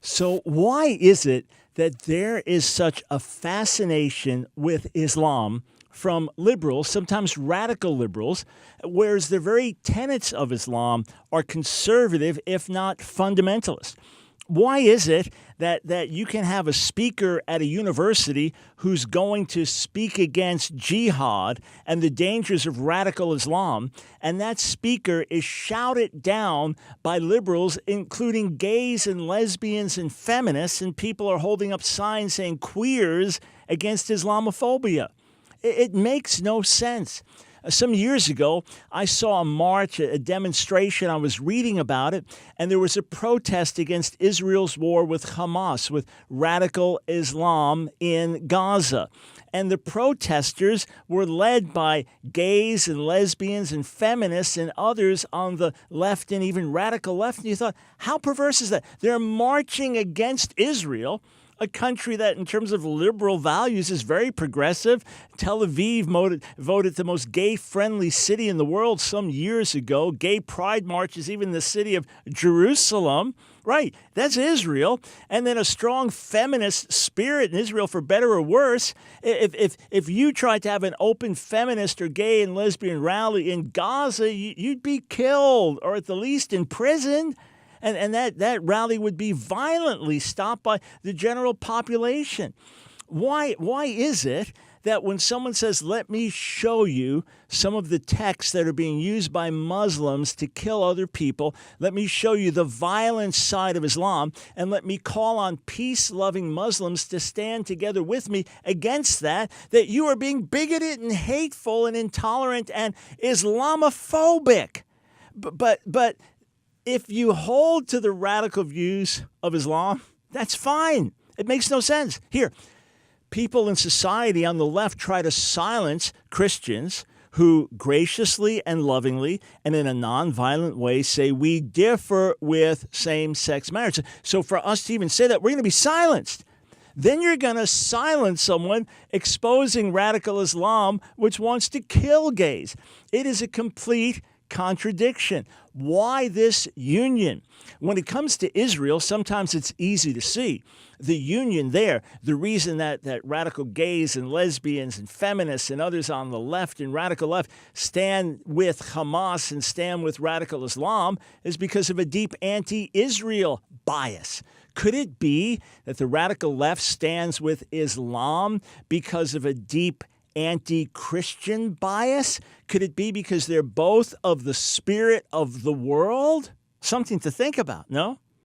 So, why is it that there is such a fascination with Islam from liberals, sometimes radical liberals, whereas the very tenets of Islam are conservative, if not fundamentalist? Why is it that you can have a speaker at a university who's going to speak against jihad and the dangers of radical Islam, and that speaker is shouted down by liberals, including gays and lesbians and feminists, and people are holding up signs saying queers against Islamophobia? It makes no sense. Some years ago, I saw a march, a demonstration. I was reading about it, and there was a protest against Israel's war with Hamas, with radical Islam in Gaza. And the protesters were led by gays and lesbians and feminists and others on the left and even radical left. And you thought, how perverse is that? They're marching against Israel, a country that, in terms of liberal values, is very progressive. Tel Aviv voted the most gay-friendly city in the world some years ago. Gay pride marches, even in the city of Jerusalem. Right, that's Israel. And then a strong feminist spirit in Israel, for better or worse. If you tried to have an open feminist or gay and lesbian rally in Gaza, you'd be killed, or at the least imprisoned. And that rally would be violently stopped by the general population. Why is it that when someone says, let me show you some of the texts that are being used by Muslims to kill other people, let me show you the violent side of Islam, and let me call on peace-loving Muslims to stand together with me against that you are being bigoted and hateful and intolerant and Islamophobic? But if you hold to the radical views of Islam, that's fine. It makes no sense. Here, people in society on the left try to silence Christians who graciously and lovingly and in a nonviolent way say we differ with same-sex marriage. So for us to even say that, we're going to be silenced. Then you're going to silence someone exposing radical Islam, which wants to kill gays. It is a complete contradiction. Why this union? When it comes to Israel, sometimes it's easy to see the union there. The reason that radical gays and lesbians and feminists and others on the left and radical left stand with Hamas and stand with radical Islam is because of a deep anti-Israel bias. Could it be that the radical left stands with Islam because of a deep anti-Christian bias? Could it be because they're both of the spirit of the world? Something to think about, no?